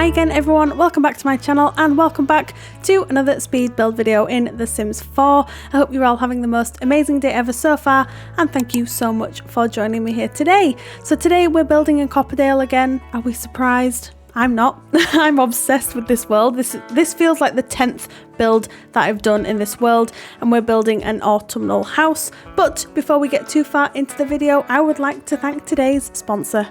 Hi again everyone, welcome back to my channel and welcome back to another speed build video in The Sims 4. I hope you're all having the most amazing day ever so far and thank you so much for joining me here today. So today we're building in Copperdale again. Are we surprised? I'm not. I'm obsessed with this world. This feels like the 10th build that I've done in this world, and we're building an autumnal house. But before we get too far into the video, I would like to thank today's sponsor.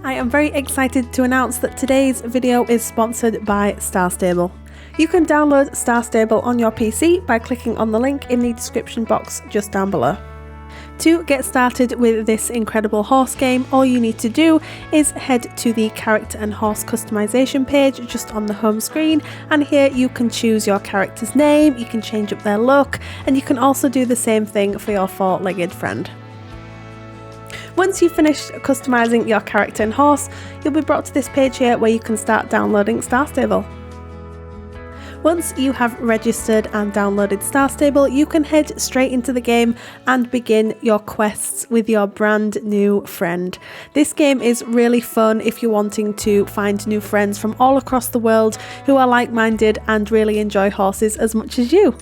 I am very excited to announce that today's video is sponsored by Star Stable. You can download Star Stable on your PC by clicking on the link in the description box just down below. To get started with this incredible horse game, all you need to do is head to the character and horse customization page just on the home screen, and here you can choose your character's name, you can change up their look, and you can also do the same thing for your four-legged friend. Once you've finished customizing your character and horse, you'll be brought to this page here where you can start downloading Star Stable. Once you have registered and downloaded Star Stable, you can head straight into the game and begin your quests with your brand new friend. This game is really fun if you're wanting to find new friends from all across the world who are like-minded and really enjoy horses as much as you.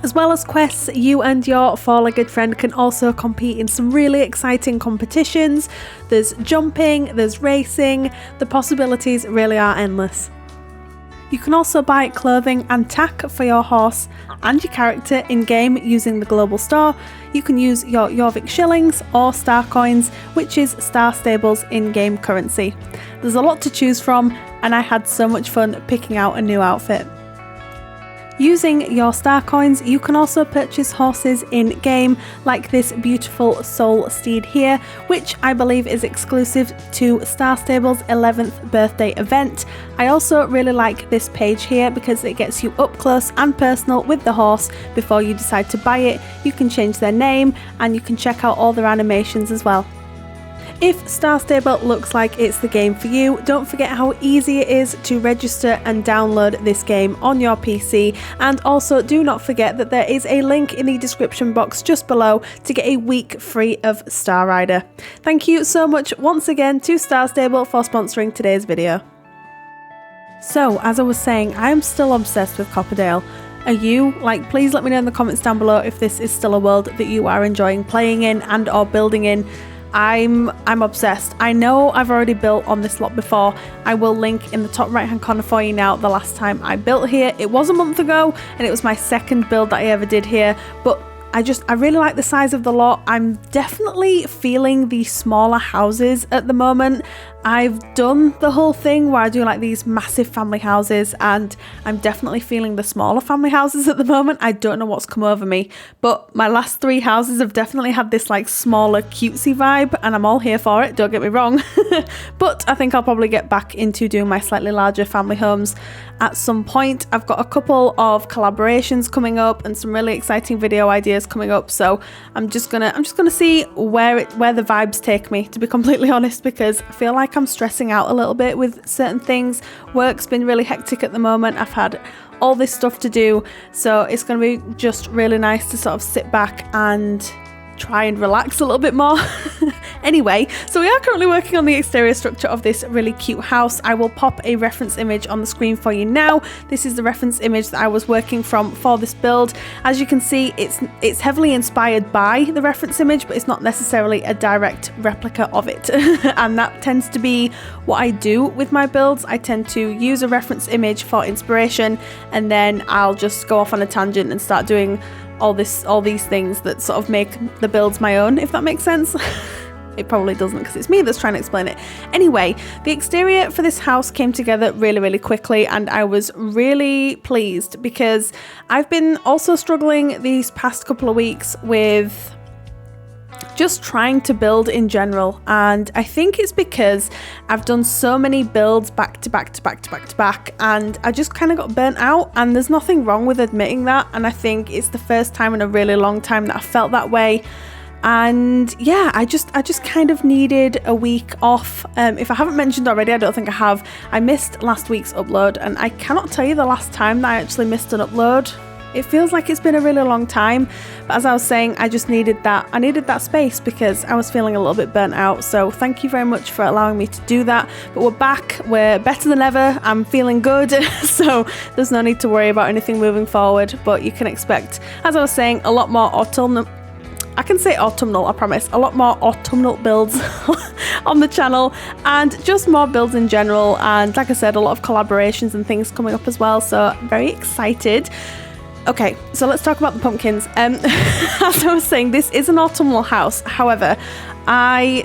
As well as quests, you and your four-legged friend can also compete in some really exciting competitions. There's jumping, there's racing, the possibilities really are endless. You can also buy clothing and tack for your horse and your character in-game using the global store. You can use your Jorvik shillings or star coins, which is Star Stable's in-game currency. There's a lot to choose from, and I had so much fun picking out a new outfit. Using your star coins, you can also purchase horses in-game, like this beautiful soul steed here, which I believe is exclusive to Star Stable's 11th birthday event. I also really like this page here because it gets you up close and personal with the horse before you decide to buy it. You can change their name and you can check out all their animations as well. If Star Stable looks like it's the game for you, don't forget how easy it is to register and download this game on your PC, and also do not forget that there is a link in the description box just below to get a week free of Star Rider. Thank you so much once again to Star Stable for sponsoring today's video. So, as I was saying, I am still obsessed with Copperdale. Are you? Please let me know in the comments down below if this is still a world that you are enjoying playing in and or building in. I'm obsessed. I know I've already built on this lot before. I will link in the top right hand corner for you now the last time I built here. It was a month ago and it was my second build that I ever did here, but I really like the size of the lot. I'm definitely feeling the smaller houses at the moment. I've done the whole thing where I do like these massive family houses, and I'm definitely feeling the smaller family houses at the moment. I don't know what's come over me, but my last three houses have definitely had this like smaller cutesy vibe, and I'm all here for it, don't get me wrong. But I think I'll probably get back into doing my slightly larger family homes at some point. I've got a couple of collaborations coming up and some really exciting video ideas coming up, so I'm just gonna see where the vibes take me, to be completely honest, because I feel like I'm stressing out a little bit with certain things. Work's been really hectic at the moment. I've had all this stuff to do, so it's going to be just really nice to sort of sit back and try and relax a little bit more. Anyway, so we are currently working on the exterior structure of this really cute house. I will pop a reference image on the screen for you now. This is the reference image that I was working from for this build. As you can see, it's heavily inspired by the reference image, but it's not necessarily a direct replica of it. And that tends to be what I do with my builds. I tend to use a reference image for inspiration, and then I'll just go off on a tangent and start doing all these things that sort of make the builds my own, if that makes sense. It probably doesn't because it's me that's trying to explain it. Anyway, the exterior for this house came together really, really quickly, and I was really pleased because I've been also struggling these past couple of weeks with just trying to build in general, and I think it's because I've done so many builds back to back to back to back to back, and I just kind of got burnt out, and there's nothing wrong with admitting that, and I think it's the first time in a really long time that I felt that way. And yeah, I just kind of needed a week off. If I haven't mentioned already, I don't think I have, I missed last week's upload, and I cannot tell you the last time that I actually missed an upload. It feels like it's been a really long time, but as I was saying, I just needed that. I needed that space because I was feeling a little bit burnt out. So thank you very much for allowing me to do that. But we're back. We're better than ever. I'm feeling good. So there's no need to worry about anything moving forward. But you can expect, as I was saying, a lot more autumnal. I can say autumnal, I promise. A lot more autumnal builds on the channel, and just more builds in general. And like I said, a lot of collaborations and things coming up as well. So I'm very excited. Okay, so let's talk about the pumpkins. As I was saying, this is an autumnal house. However, I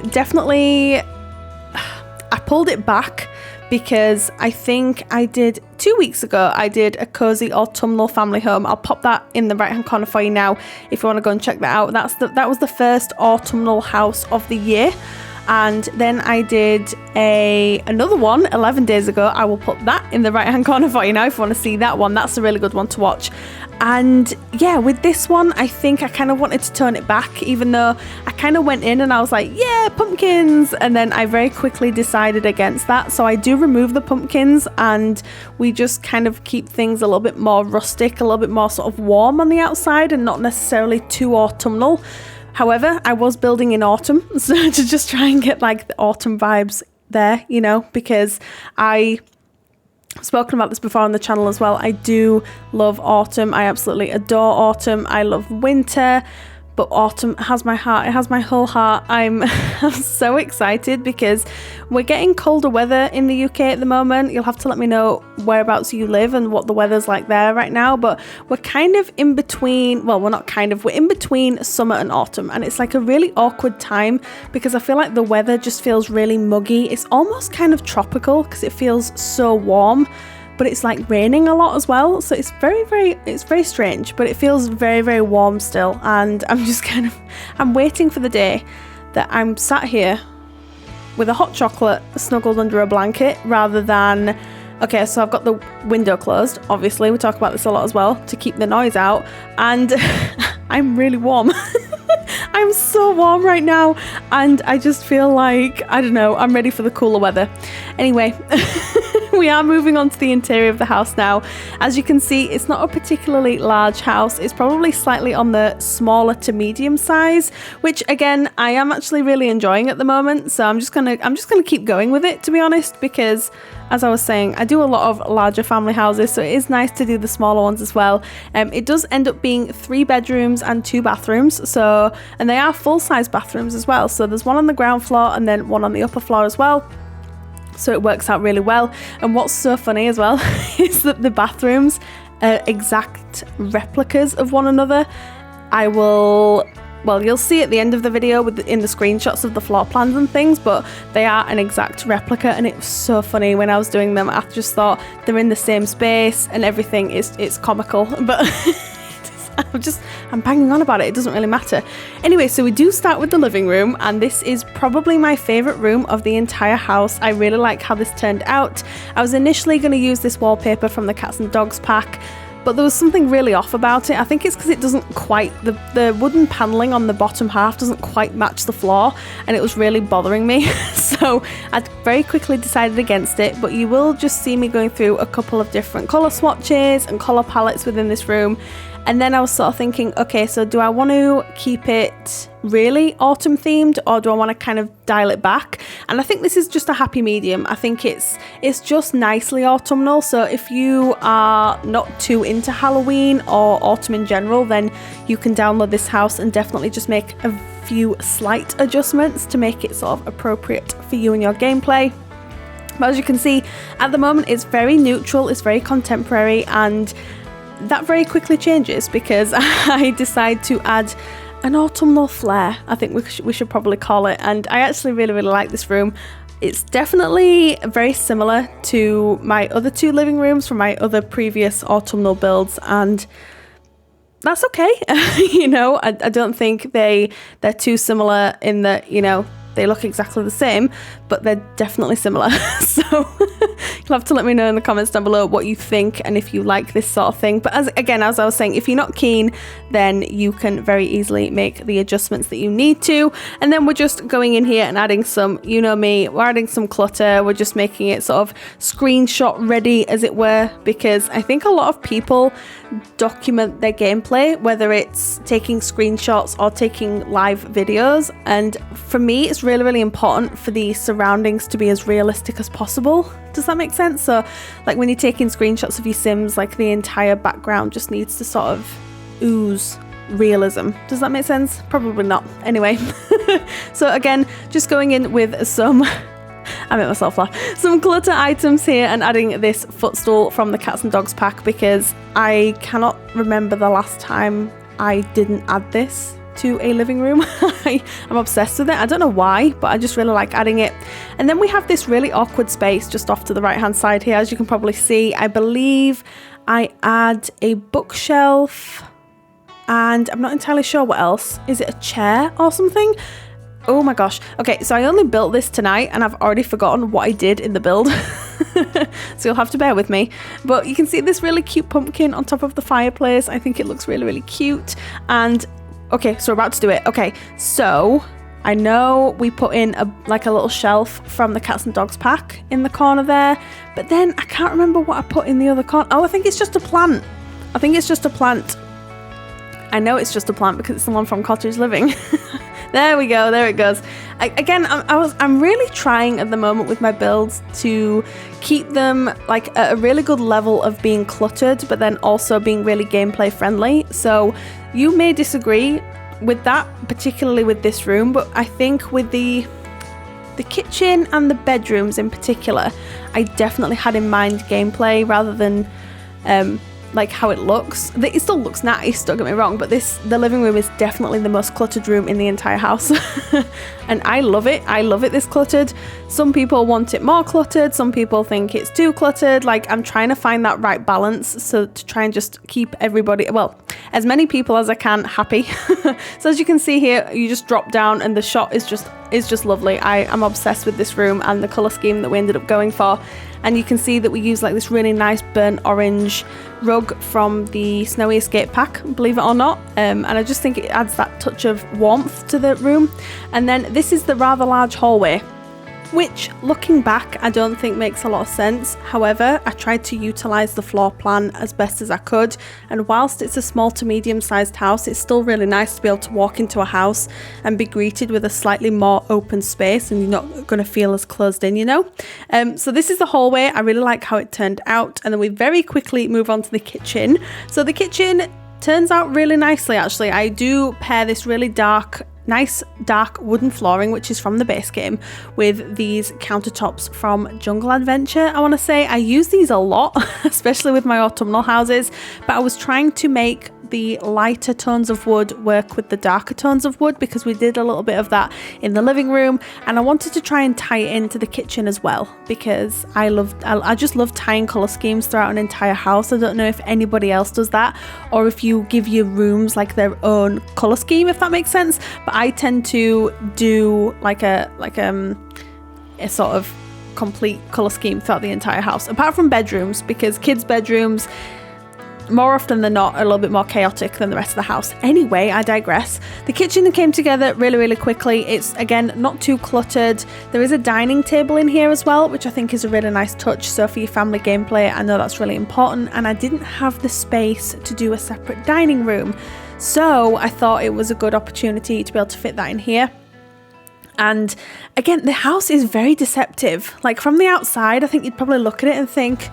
pulled it back because I think I did 2 weeks ago, I did a cozy autumnal family home. I'll pop that in the right hand corner for you now if you want to go and check that out. That was the first autumnal house of the year. And then I did another one 11 days ago. I will put that in the right hand corner for you now if you want to see that one. That's a really good one to watch. And yeah, with this one, I think I kind of wanted to turn it back, even though I kind of went in and I was like, yeah, pumpkins. And then I very quickly decided against that. So I do remove the pumpkins and we just kind of keep things a little bit more rustic, a little bit more sort of warm on the outside and not necessarily too autumnal. However, I was building in autumn, so to just try and get like the autumn vibes there, you know, because I've spoken about this before on the channel as well. I do love autumn. I absolutely adore autumn. I love winter, but autumn has my heart. It has my whole heart. I'm so excited because we're getting colder weather in the UK at the moment. You'll have to let me know whereabouts you live and what the weather's like there right now, but we're kind of in between, well, we're not kind of, we're in between summer and autumn, and it's like a really awkward time because I feel like the weather just feels really muggy. It's almost kind of tropical because it feels so warm, but it's like raining a lot as well. So it's very strange, but it feels very, very warm still. And I'm waiting for the day that I'm sat here with a hot chocolate snuggled under a blanket rather than, okay, so I've got the window closed. Obviously, we talk about this a lot as well to keep the noise out. And I'm really warm. I'm so warm right now. And I just feel like, I don't know, I'm ready for the cooler weather. Anyway, we are moving on to the interior of the house now. As you can see, it's not a particularly large house. It's probably slightly on the smaller to medium size, which again, I am actually really enjoying at the moment. So I'm just gonna keep going with it, to be honest, because as I was saying, I do a lot of larger family houses, so it is nice to do the smaller ones as well. It does end up being 3 bedrooms and 2 bathrooms, and they are full-size bathrooms as well. So there's one on the ground floor and then one on the upper floor as well. So it works out really well. And what's so funny as well is that the bathrooms are exact replicas of one another. You'll see at the end of the video in the screenshots of the floor plans and things, but they are an exact replica, and it was so funny when I was doing them. I just thought they're in the same space and everything. It's comical, but I'm banging on about it. It doesn't really matter. Anyway, so we do start with the living room, and this is probably my favorite room of the entire house. I really like how this turned out. I was initially going to use this wallpaper from the Cats and Dogs pack, but there was something really off about it. I think it's because it doesn't quite, the wooden paneling on the bottom half doesn't quite match the floor, and it was really bothering me. So I very quickly decided against it, but you will just see me going through a couple of different colour swatches and colour palettes within this room. And then I was sort of thinking, okay, so do I want to keep it really autumn themed, or do I want to kind of dial it back? And I think this is just a happy medium. I think it's just nicely autumnal. So if you are not too into Halloween or autumn in general, then you can download this house and definitely just make a few slight adjustments to make it sort of appropriate for you and your gameplay. But as you can see, at the moment it's very neutral, it's very contemporary, and that very quickly changes because I decide to add an autumnal flair, I think we should probably call it. And I actually really, really like this room. It's definitely very similar to my other 2 living rooms from my other previous autumnal builds, and that's okay. You know, I don't think they're too similar in that, you know, they look exactly the same, but they're definitely similar. So you'll have to let me know in the comments down below what you think and if you like this sort of thing. But as I was saying, if you're not keen, then you can very easily make the adjustments that you need to. And then we're just going in here and adding some, you know me, we're adding some clutter. We're just making it sort of screenshot ready, as it were, because I think a lot of people document their gameplay, whether it's taking screenshots or taking live videos. And for me, it's really, really important for the surroundings to be as realistic as possible. Does that make sense? So like when you're taking screenshots of your Sims, like the entire background just needs to sort of ooze realism. Does that make sense? Probably not. Anyway, so again, just going in with some I made myself laugh. Some clutter items here and adding this footstool from the cats and dogs pack, because I cannot remember the last time I didn't add this to a living room. I'm obsessed with it. I don't know why, but I just really like adding it. And then we have this really awkward space just off to the right hand side here. As you can probably see, I believe I add a bookshelf and I'm not entirely sure what else. Is it a chair or something? Oh my gosh. Okay, so I only built this tonight and I've already forgotten what I did in the build. So you'll have to bear with me. But you can see this really cute pumpkin on top of the fireplace. I think it looks really, really cute. And okay, so we're about to do it. Okay, so I know we put in a little shelf from the cats and dogs pack in the corner there, but then I can't remember what I put in the other corner. Oh, I think it's just a plant. I think it's just a plant. I know it's just a plant because it's the one from Cottage Living. There we go, there it goes. I'm really trying at the moment with my builds to keep them like at a really good level of being cluttered, but then also being really gameplay friendly. So you may disagree with that, particularly with this room, but I think with the kitchen and the bedrooms in particular, I definitely had in mind gameplay rather than like how it looks. It still looks nice, don't get me wrong, but the living room is definitely the most cluttered room in the entire house. And I love it. I love it this cluttered. Some people want it more cluttered, some people think it's too cluttered. Like, I'm trying to find that right balance, so to try and just keep everybody, well, as many people as I can happy. So as you can see here, you just drop down and the shot is just lovely. I am obsessed with this room and the color scheme that we ended up going for. And you can see that we use like this really nice burnt orange rug from the Snowy Escape pack, believe it or not. And I just think it adds that touch of warmth to the room. And then this is the rather large hallway, which looking back I don't think makes a lot of sense. However, I tried to utilise the floor plan as best as I could, and whilst it's a small to medium sized house, it's still really nice to be able to walk into a house and be greeted with a slightly more open space, and you're not going to feel as closed in, you know. So this is the hallway. I really like how it turned out, and then we very quickly move on to the kitchen. So the kitchen turns out really nicely, actually. I do pair this really nice dark wooden flooring, which is from the base game, with these countertops from Jungle Adventure. I want to say I use these a lot, especially with my autumnal houses, but I was trying to make the lighter tones of wood work with the darker tones of wood, because we did a little bit of that in the living room, and I wanted to try and tie it into the kitchen as well, because I just love tying color schemes throughout an entire house. I don't know if anybody else does that, or if you give your rooms like their own color scheme, if that makes sense. But I tend to do like a sort of complete color scheme throughout the entire house, apart from bedrooms, because kids' bedrooms more often than not are a little bit more chaotic than the rest of the house. Anyway, I digress. The kitchen came together really, really quickly. It's, again, not too cluttered. There is a dining table in here as well, which I think is a really nice touch. So for your family gameplay, I know that's really important. And I didn't have the space to do a separate dining room, so I thought it was a good opportunity to be able to fit that in here. And again, the house is very deceptive. Like, from the outside, I think you'd probably look at it and think,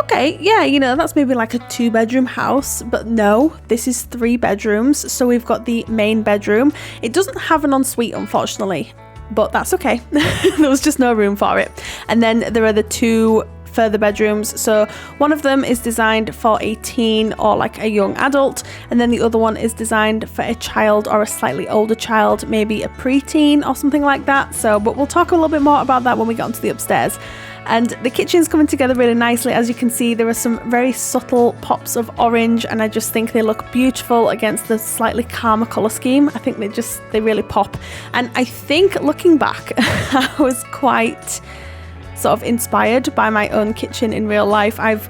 okay, yeah, you know, that's maybe like a 2-bedroom house, but no, this is 3 bedrooms. So we've got the main bedroom. It doesn't have an ensuite, unfortunately, but that's okay. There was just no room for it. And then there are the 2 further bedrooms. So one of them is designed for a teen or like a young adult, and then the other one is designed for a child or a slightly older child, maybe a preteen or something like that. So, but we'll talk a little bit more about that when we get onto the upstairs. And the kitchen's coming together really nicely. As you can see, there are some very subtle pops of orange, and I just think they look beautiful against the slightly calmer colour scheme. I think they really pop. And I think looking back, I was quite sort of inspired by my own kitchen in real life. I've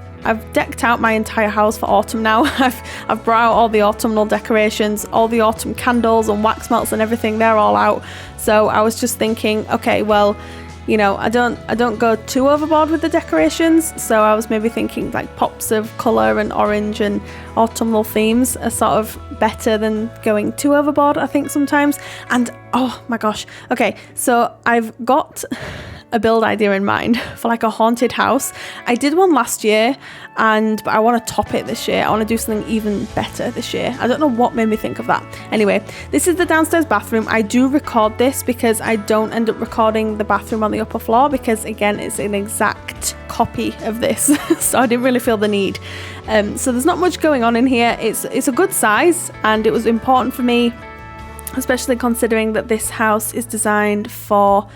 decked out my entire house for autumn now. I've brought out all the autumnal decorations, all the autumn candles and wax melts and everything. They're all out. So I was just thinking, okay, well, you know, I don't go too overboard with the decorations. So I was maybe thinking like pops of colour and orange and autumnal themes are sort of better than going too overboard, I think, sometimes. And oh my gosh, okay, so I've got a build idea in mind for like a haunted house. I did one last year, but I want to top it this year. I want to do something even better this year. I don't know what made me think of that. Anyway, this is the downstairs bathroom. I do record this because I don't end up recording the bathroom on the upper floor because, again, it's an exact copy of this. So I didn't really feel the need. So there's not much going on in here. It's a good size, and it was important for me, especially considering that this house is designed for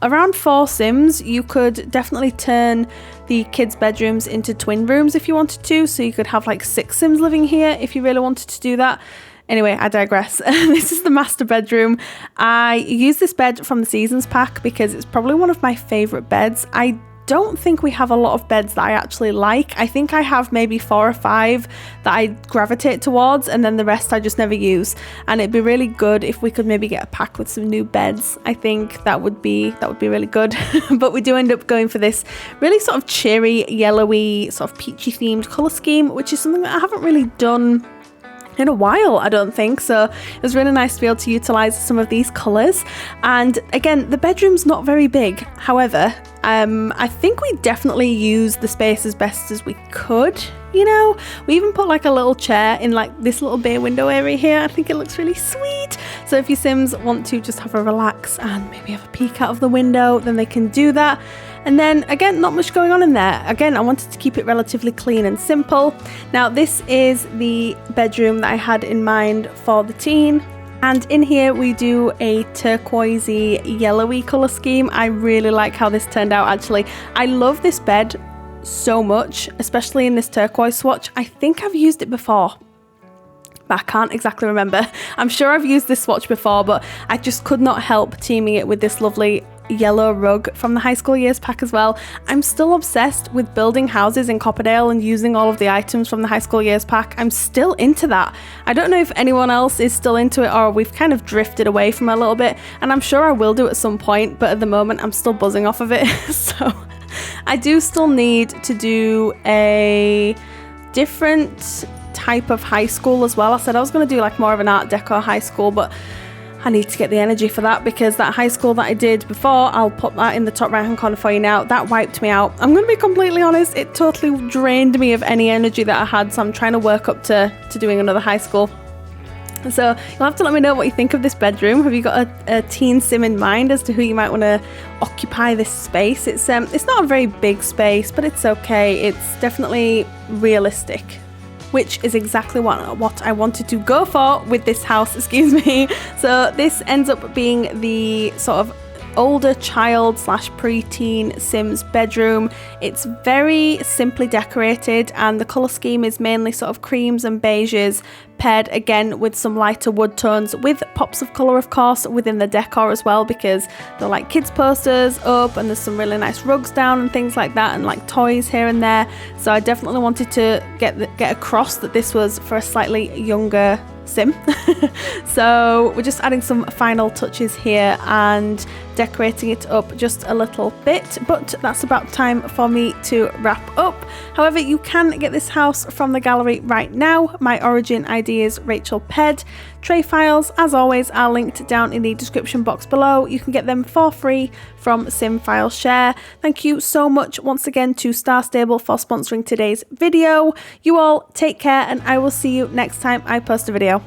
around 4 Sims. You could definitely turn the kids' bedrooms into twin rooms if you wanted to, so you could have like 6 Sims living here if you really wanted to do that. Anyway, I digress. This is the master bedroom. I use this bed from the Seasons pack because it's probably one of my favourite beds. I don't think we have a lot of beds that I actually like. I think I have maybe 4 or 5 that I gravitate towards, and then the rest I just never use. And it'd be really good if we could maybe get a pack with some new beds. I think that would be really good. But we do end up going for this really sort of cheery, yellowy, sort of peachy themed colour scheme, which is something that I haven't really done in a while, I don't think. So it was really nice to be able to utilise some of these colours. And again, the bedroom's not very big. However, I think we definitely used the space as best as we could. You know, we even put like a little chair in like this little bay window area here. I think it looks really sweet. So if your Sims want to just have a relax and maybe have a peek out of the window, then they can do that. And then again, not much going on in there. Again, I wanted to keep it relatively clean and simple. Now this is the bedroom that I had in mind for the teen. And in here we do a turquoisey yellowy colour scheme. I really like how this turned out actually. I love this bed so much, especially in this turquoise swatch. I think I've used it before, but I can't exactly remember. I'm sure I've used this swatch before, but I just could not help teaming it with this lovely yellow rug from the high school years pack as well. I'm still obsessed with building houses in Copperdale and using all of the items from the high school years pack. I'm still into that. I don't know if anyone else is still into it, or we've kind of drifted away from it a little bit, and I'm sure I will do at some point, but at the moment I'm still buzzing off of it. So I do still need to do a different type of high school as well. I said I was going to do like more of an art deco high school, but I need to get the energy for that, because that high school that I did before, I'll put that in the top right hand corner for you now, that wiped me out. I'm going to be completely honest, it totally drained me of any energy that I had, so I'm trying to work up to doing another high school. So you'll have to let me know what you think of this bedroom. Have you got a teen sim in mind as to who you might want to occupy this space? It's not a very big space, but it's okay. It's definitely realistic, which is exactly what I wanted to go for with this house, excuse me. So this ends up being the sort of older child / preteen Sims bedroom. It's very simply decorated, and the colour scheme is mainly sort of creams and beiges, paired again with some lighter wood tones with pops of colour, of course, within the decor as well, because they're like kids posters up, and there's some really nice rugs down and things like that, and like toys here and there. So I definitely wanted to get across that this was for a slightly younger Sim. So we're just adding some final touches here and decorating it up just a little bit, but that's about time for me to wrap up. However, you can get this house from the gallery right now. My origin ID is RachelPedd. Tray files, as always, are linked down in the description box below. You can get them for free from Sim File Share. Thank you so much once again to Star Stable for sponsoring today's video. You all take care, and I will see you next time I post a video.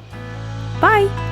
Bye!